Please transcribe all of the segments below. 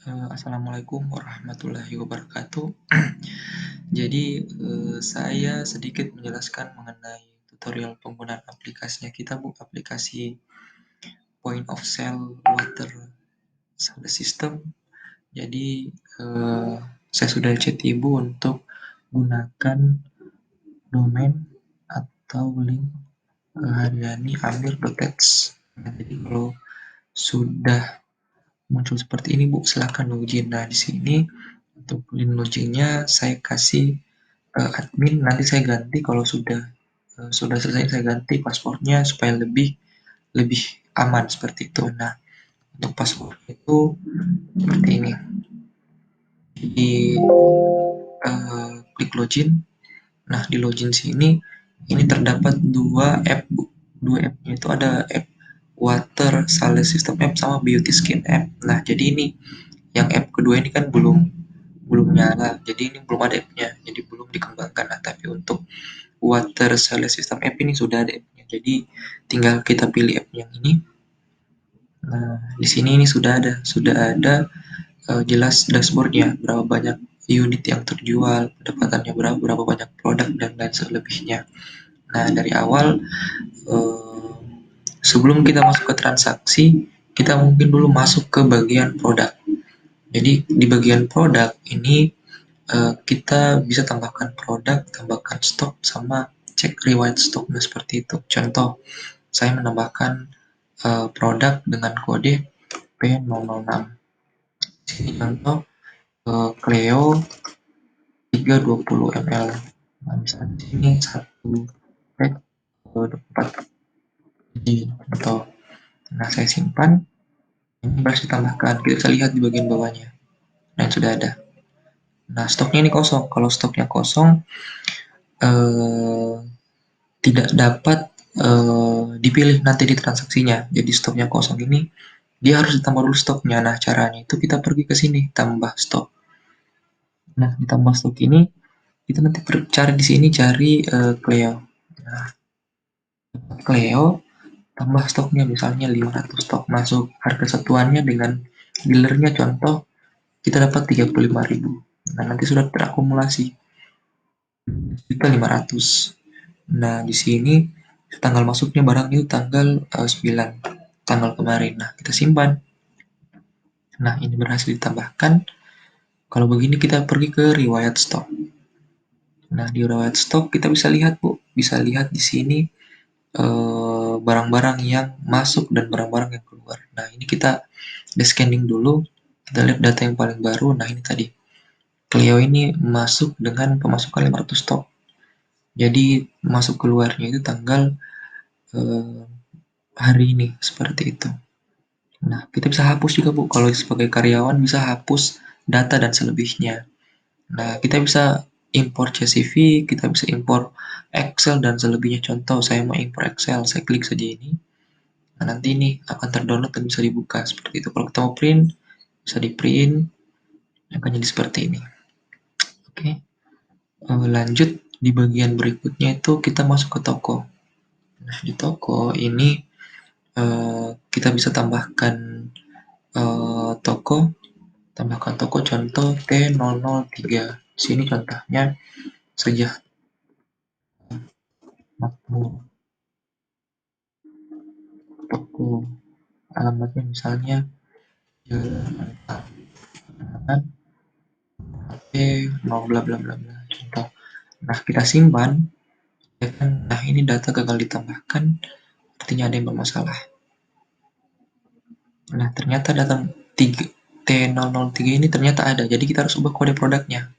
Assalamualaikum warahmatullahi wabarakatuh. Jadi, saya sedikit menjelaskan mengenai tutorial penggunaan aplikasinya kita, Bu, aplikasi Point of Sale Water System. Jadi, saya sudah chat Ibu untuk gunakan domain atau link haryaniamir.ets. Nah, jadi kalau sudah muncul seperti ini, Bu, silakan login. Nah, di sini untuk link loginnya saya kasih admin, nanti saya ganti kalau sudah selesai, saya ganti passwordnya supaya lebih lebih aman seperti itu. Nah, untuk password itu seperti ini. Di klik login. Nah, di login sini ini terdapat dua app, Bu. Dua app-nya itu ada app Water Sales System App sama Beauty Skin App. Nah, jadi ini yang app kedua ini kan belum belum nyala, jadi ini belum ada app-nya, jadi belum dikembangkan. Nah, tapi untuk Water Sales System App ini sudah ada app-nya, jadi tinggal kita pilih app yang ini. Nah, di sini ini sudah ada jelas dashboardnya, berapa banyak unit yang terjual, pendapatannya berapa banyak produk dan lain selebihnya. Nah, dari awal sebelum kita masuk ke transaksi, kita mungkin dulu masuk ke bagian produk. Jadi di bagian produk ini kita bisa tambahkan produk, tambahkan stok, sama cek riwayat stoknya seperti itu. Contoh, saya menambahkan produk dengan kode P006. Sini contoh Cleo 320 ml. Nah, misalnya di sini satu pack 4 biji atau, nah, saya simpan. Ini harus ditambahkan. Kita bisa lihat di bagian bawahnya. Nah, sudah ada. Nah, stoknya ini kosong. Kalau stoknya kosong, eh, tidak dapat dipilih nanti di transaksinya. Jadi stoknya kosong ini dia harus ditambah dulu stoknya. Nah, caranya itu kita pergi ke sini tambah stok. Nah, ditambah stok ini kita nanti cari di sini, cari Cleo. Nah, Cleo tambah stoknya misalnya 500 stok, masuk harga satuannya dengan dealernya, contoh kita dapat 35.000. Nah, nanti sudah terakumulasi 1.500. Nah, di sini tanggal masuknya barang itu tanggal 9, tanggal kemarin. Nah, kita simpan. Nah, ini berhasil ditambahkan. Kalau begini kita pergi ke riwayat stok. Nah, di riwayat stok kita bisa lihat, Bu, bisa lihat di sini barang-barang yang masuk dan barang-barang yang keluar. Nah, ini kita scanning dulu. Kita lihat data yang paling baru. Nah, ini tadi. Clio ini masuk dengan pemasukan 500 stok. Jadi masuk keluarnya itu tanggal eh, hari ini seperti itu. Nah, kita bisa hapus juga, Bu. Kalau sebagai karyawan bisa hapus data dan selebihnya. Nah, kita bisa impor CSV, kita bisa impor Excel dan selebihnya. Contoh, saya mau impor Excel, saya klik saja ini. Nah, nanti ini akan terdownload dan bisa dibuka seperti itu. Kalau kita mau print, bisa di print, akan jadi seperti ini. Oke, lanjut di bagian berikutnya itu kita masuk ke toko. Nah, di toko ini kita bisa tambahkan toko, contoh T003. Sini contohnya saja makmur toko, alamatnya misalnya Jalan HP mau bla bla bla bla, contoh. Nah, kita simpan, ya kan. Nah, ini data gagal ditambahkan, artinya ada yang bermasalah. Nah, ternyata data T003 ini ternyata ada, jadi kita harus ubah kode produknya.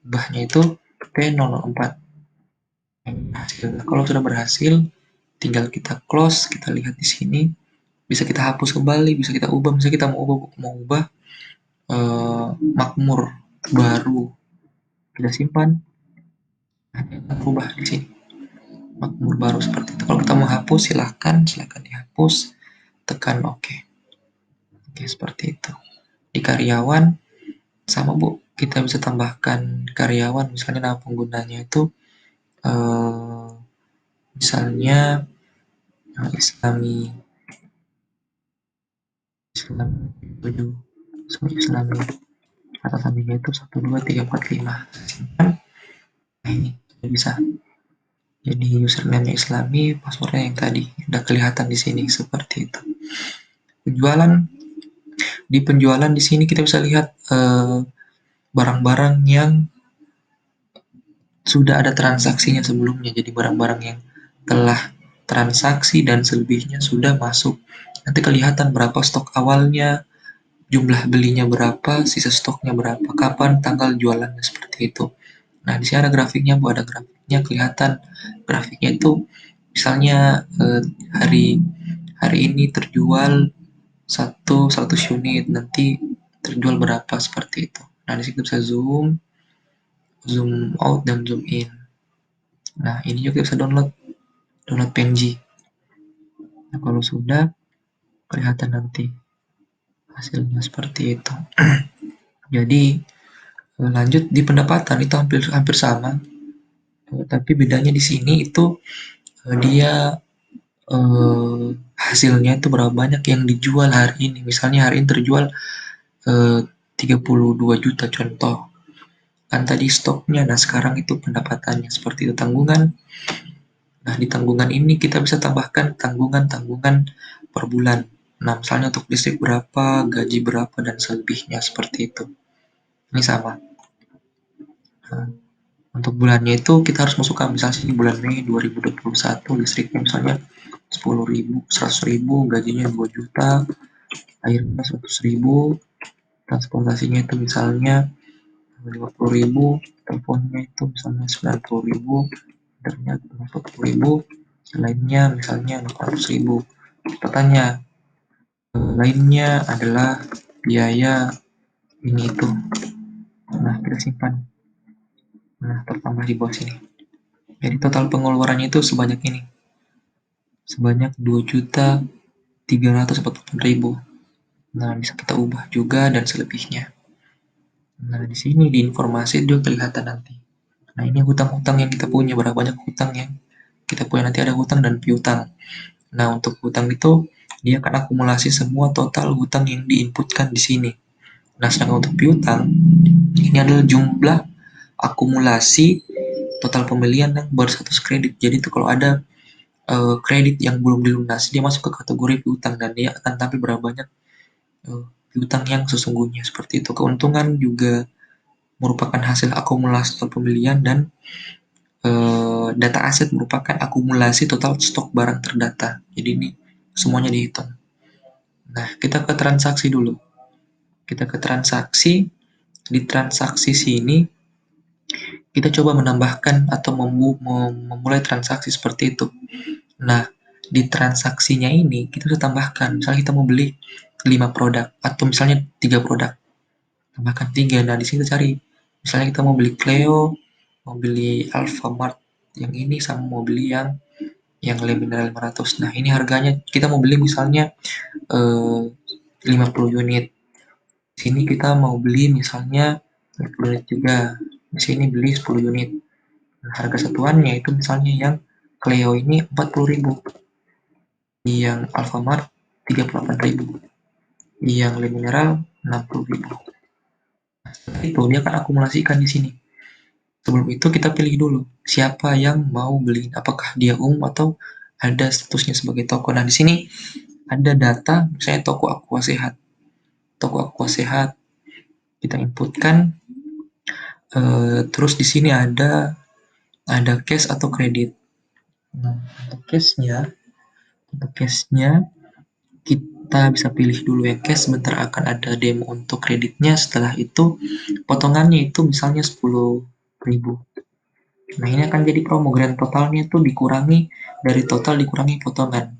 Ubahnya itu T004. Berhasil. Nah, kalau sudah berhasil, tinggal kita close, kita lihat di sini, bisa kita hapus kembali, bisa kita ubah, misalnya kita mau ubah makmur baru, kita simpan, nah, kita ubah di sini makmur baru seperti itu. Kalau kita mau hapus, silahkan dihapus, tekan OK. Oke, seperti itu. Di karyawan sama, Bu, kita bisa tambahkan karyawan, misalnya nama penggunanya itu misalnya Islami 7. sebagai Islami. Kata sampingnya itu 1, 2, 3, 4, 5. Simpan. Nah, ini bisa. Jadi username Islami, passwordnya yang tadi udah kelihatan di sini seperti itu. Penjualan di penjualan di sini kita bisa lihat barang-barang yang sudah ada transaksinya sebelumnya. Jadi barang-barang yang telah transaksi dan selebihnya sudah masuk. Nanti kelihatan berapa stok awalnya, jumlah belinya berapa, sisa stoknya berapa, kapan tanggal jualannya seperti itu. Nah, di sini ada grafiknya, Bu, ada grafiknya kelihatan. Grafiknya itu misalnya hari hari ini terjual 100 unit, nanti terjual berapa seperti itu. Nah, di sini bisa zoom, zoom out dan zoom in. Nah, ini juga bisa download PNG. Nah, kalau sudah kelihatan nanti hasilnya seperti itu. Jadi lanjut di pendapatan itu hampir hampir sama, tapi bedanya di sini itu dia hasilnya itu berapa banyak yang dijual hari ini. Misalnya hari ini terjual 32 juta contoh. Kan tadi stoknya, nah sekarang itu pendapatannya seperti itu tanggungan. Nah, di tanggungan ini kita bisa tambahkan tanggungan-tanggungan per bulan. Nah, misalnya untuk listrik berapa, gaji berapa, dan selebihnya seperti itu. Ini sama. Nah, untuk bulannya itu kita harus masukkan misalnya di bulan Mei 2021 listriknya misalnya 10.000, 100.000, gajinya 2 juta, airnya 100.000, transportasinya itu misalnya 50.000, teleponnya itu misalnya 90.000, internet 40.000, lainnya misalnya 400.000. Pertanyaan lainnya adalah biaya ini itu. Nah, kita simpan. Nah, tertambah di bawah sini. Jadi total pengeluarannya itu sebanyak ini. Sebanyak 2.348.000. Nah, bisa kita ubah juga dan selebihnya. Nah, di sini di informasi juga kelihatan nanti. Nah, ini hutang-hutang yang kita punya, berapa banyak hutang yang kita punya, nanti ada hutang dan piutang. Nah, untuk hutang itu dia akan akumulasi semua total hutang yang diinputkan di sini. Nah, sedangkan untuk piutang ini adalah jumlah akumulasi total pembelian yang berstatus kredit. Jadi itu kalau ada kredit yang belum dilunasi, dia masuk ke kategori piutang dan dia akan tampil berapa banyak piutang yang sesungguhnya seperti itu. Keuntungan juga merupakan hasil akumulasi total pembelian dan data aset merupakan akumulasi total stok barang terdata. Jadi ini semuanya dihitung. Nah, kita ke transaksi dulu. Kita ke transaksi. Di transaksi sini kita coba menambahkan atau memulai transaksi seperti itu. Nah, di transaksinya ini kita bisa tambahkan, misalnya kita mau beli 5 produk atau misalnya 3 produk, tambahkan 3. Nah, di sini kita cari, misalnya kita mau beli Cleo, mau beli Alfamart yang ini sama mau beli yang Le Mineral 500. Nah, ini harganya kita mau beli misalnya 50 unit. Di sini kita mau beli misalnya 50 unit juga. Di sini beli 10 unit. Nah, harga satuannya itu misalnya yang Cleo ini 40.000, yang Alfamart 38.000, yang Le Mineral 60.000. Itu dia akan akumulasikan di sini. Sebelum itu kita pilih dulu siapa yang mau beli, apakah dia umum atau ada statusnya sebagai toko. Nah, di sini ada data misalnya toko Aqua Sehat. Toko Aqua Sehat kita inputkan, terus di sini ada cash atau kredit. Nah, untuk cashnya kita bisa pilih dulu yang cash, sebentar akan ada demo untuk kreditnya. Setelah itu potongannya itu misalnya 10.000. Nah, ini akan jadi promo, grand totalnya itu dikurangi dari total dikurangi potongan.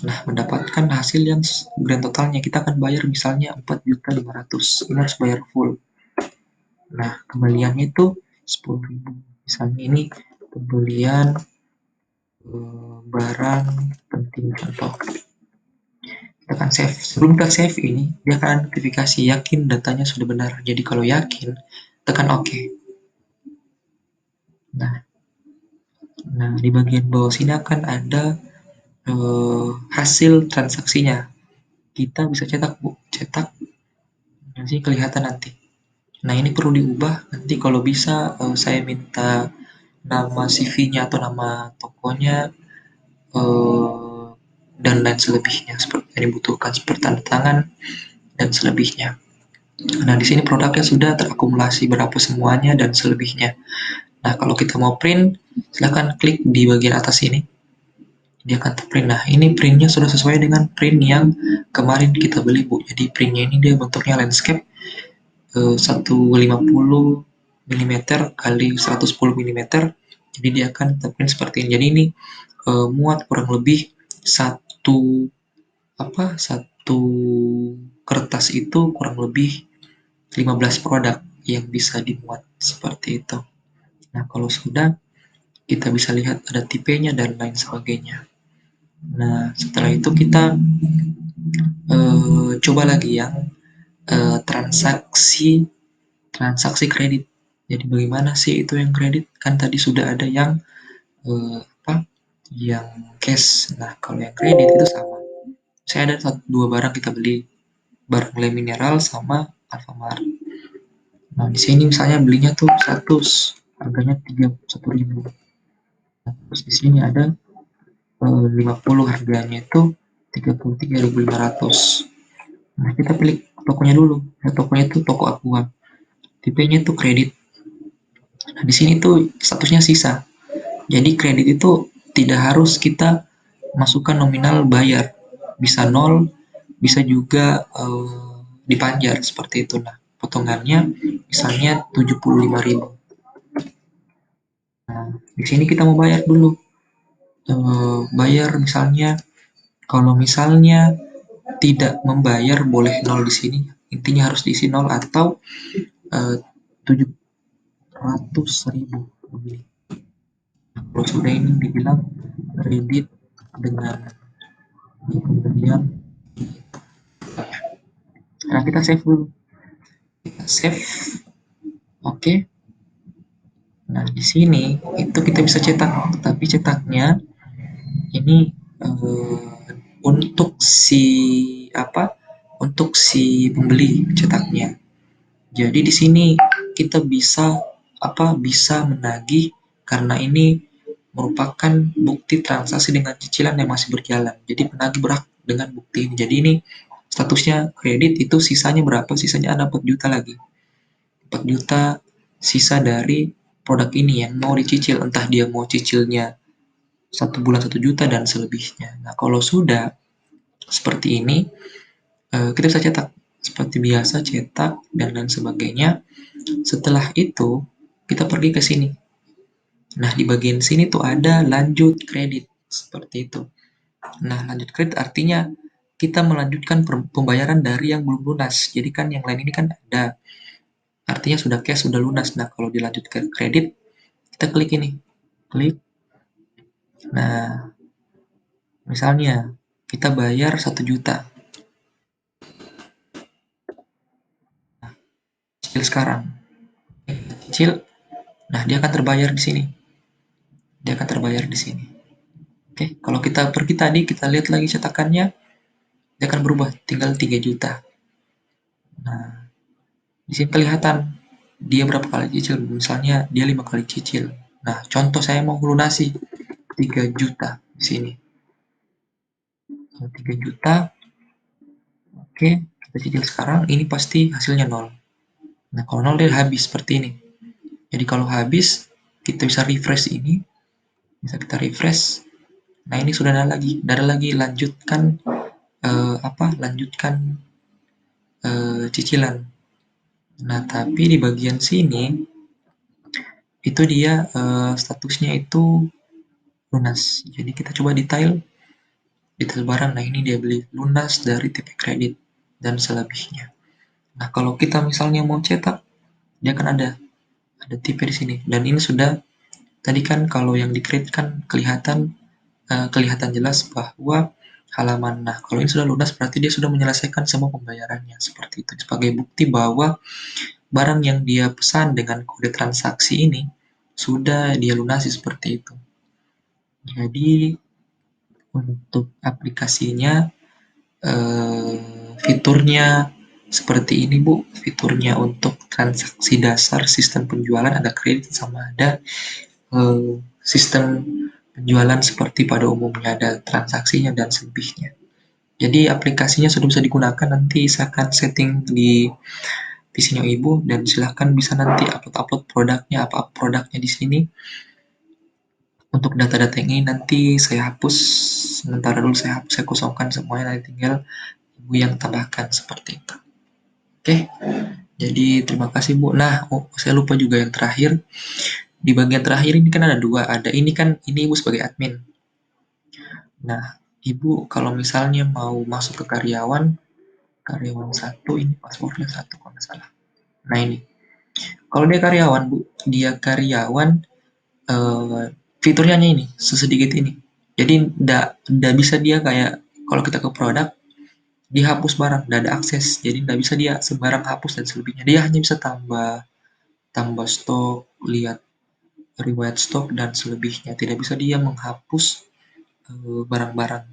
Nah, mendapatkan hasil yang grand totalnya kita akan bayar misalnya 4.500.000. Ini harus bayar full. Nah, kembaliannya itu 10.000. Misalnya ini pembelian barang penting contoh. Kita akan save. Sebelum kita save ini, dia akan notifikasi yakin datanya sudah benar. Jadi kalau yakin, tekan OK. Nah, di bagian bawah sini akan ada hasil transaksinya. Kita bisa cetak, Bu. Cetak Nanti kelihatan nanti. Nah, ini perlu diubah. Nanti kalau bisa saya minta nama CV-nya atau nama tokonya eh, dan lain selebihnya seperti yang dibutuhkan seperti tanda tangan dan selebihnya. Nah, di sini produknya sudah terakumulasi berapa semuanya dan selebihnya. Nah, kalau kita mau print, silahkan klik di bagian atas ini. Dia akan terprint. Nah, ini printnya sudah sesuai dengan print yang kemarin kita beli, Bu. Jadi printnya ini dia bentuknya landscape 150 mm kali 110 mm. Jadi dia akan terprint seperti ini. Jadi ini muat kurang lebih satu satu kertas itu kurang lebih 15 produk yang bisa dimuat seperti itu. Nah, kalau sudah kita bisa lihat ada tipenya dan lain sebagainya. Nah, setelah itu kita coba lagi yang transaksi transaksi kredit. Jadi bagaimana sih itu yang kredit? Kan tadi sudah ada yang apa? Yang cash. Nah, kalau yang kredit itu sama. Saya ada dua barang kita beli, barang Le Mineral sama Alfamart. Nah, di sini misalnya belinya tuh 100, harganya 31.000. Terus di sini ada 50, harganya itu 33.500. Nah, kita pilih tokonya dulu. Nah, tokonya itu toko Aqua. Tipenya itu kredit. Nah, di sini tuh statusnya sisa. Jadi kredit itu tidak harus kita masukkan nominal bayar. Bisa nol, bisa juga dipanjar seperti itu. Nah, potongannya misalnya 75.000. Nah, di sini kita mau bayar dulu. Bayar misalnya, kalau misalnya tidak membayar boleh nol di sini. Intinya harus diisi nol atau 700.000 lebih. Kalau sudah ini dibilang kredit dengan pembelian. Nah, kita save dulu. Kita save. Oke. Okay. Nah, di sini itu kita bisa cetak, tapi cetaknya ini eh, untuk si apa? Untuk si pembeli cetaknya. Jadi di sini kita bisa bisa menagih karena ini merupakan bukti transaksi dengan cicilan yang masih berjalan. Jadi penagih berhak dengan bukti ini. Jadi ini statusnya kredit, itu sisanya berapa? Sisanya ada 4 juta lagi. 4 juta sisa dari produk ini yang mau dicicil, entah dia mau cicilnya 1 bulan 1 juta dan selebihnya. Nah, kalau sudah seperti ini, kita bisa cetak seperti biasa, cetak dan lain sebagainya. Setelah itu kita pergi ke sini. Nah, di bagian sini tuh ada lanjut kredit seperti itu. Nah, lanjut kredit artinya kita melanjutkan pembayaran dari yang belum lunas. Jadi kan yang lain ini kan ada, artinya sudah cash, sudah lunas. Nah, kalau dilanjutkan kredit, kita klik ini, klik. Nah, misalnya kita bayar 1 juta, cicil sekarang, cicil. Nah, dia akan terbayar di sini. Dia akan terbayar di sini. Oke, kalau kita pergi tadi, kita lihat lagi cetakannya, dia akan berubah, tinggal 3 juta. Nah, di sini kelihatan dia berapa kali cicil. Misalnya dia 5 kali cicil. Nah, contoh saya mau lunasi 3 juta di sini. 3 juta, oke, kita cicil sekarang, ini pasti hasilnya nol. Nah, kalau nol dia habis seperti ini. Jadi kalau habis, kita bisa refresh ini, bisa kita refresh. Nah, ini sudah ada lagi lanjutkan lanjutkan cicilan. Nah, tapi di bagian sini itu dia statusnya itu lunas. Jadi kita coba detail barang. Nah, ini dia beli lunas dari TP kredit dan selebihnya. Nah, kalau kita misalnya mau cetak, dia kan ada TP di sini. Dan ini sudah tadi kan kalau yang di create kan kelihatan jelas bahwa halaman. Nah, kalau ini sudah lunas berarti dia sudah menyelesaikan semua pembayarannya seperti itu. Sebagai bukti bahwa barang yang dia pesan dengan kode transaksi ini sudah dia lunasi seperti itu. Jadi untuk aplikasinya, fiturnya seperti ini Bu, fiturnya untuk transaksi dasar sistem penjualan ada kredit sama ada sistem penjualan seperti pada umumnya ada transaksinya dan selebihnya. Jadi aplikasinya sudah bisa digunakan, nanti saya akan setting di PC-nya Ibu dan silahkan bisa nanti upload-upload produknya, apa produknya di sini. Untuk data-data ini nanti saya hapus, sementara dulu saya hapus, saya kosongkan semuanya, nanti tinggal Ibu yang tambahkan seperti itu. Oke, jadi terima kasih Bu. Nah, saya lupa juga yang terakhir. Di bagian terakhir ini kan ada dua, ada ini kan, ini Ibu sebagai admin. Nah, Ibu kalau misalnya mau masuk ke karyawan, karyawan satu ini passwordnya satu kalau nggak salah. Nah ini, kalau dia karyawan Bu, dia karyawan eh, fiturnya hanya ini, sesedikit ini. Jadi ndak bisa dia kayak kalau kita ke produk, dia hapus barang, ndak ada akses. Jadi ndak bisa dia sembarang hapus dan selebihnya. Dia hanya bisa tambah tambah stok, lihat riwayat stok dan selebihnya. Tidak bisa dia menghapus barang-barang.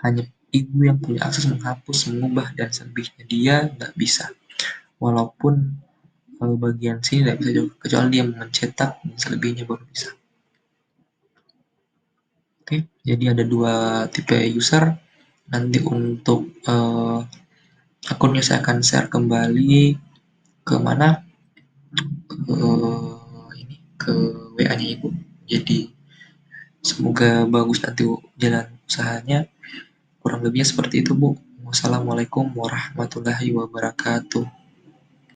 Hanya ibu yang punya akses menghapus, mengubah dan selebihnya. Dia nggak bisa. Walaupun bagian sini nggak bisa juga, kecuali dia mencetak dan selebihnya baru bisa. Oke, jadi ada dua tipe user. Nanti untuk akunnya saya akan share kembali ke mana? Ke WA-nya Ibu. Jadi semoga bagus nanti jalan usahanya. Kurang lebihnya seperti itu Bu. Wassalamualaikum warahmatullahi wabarakatuh.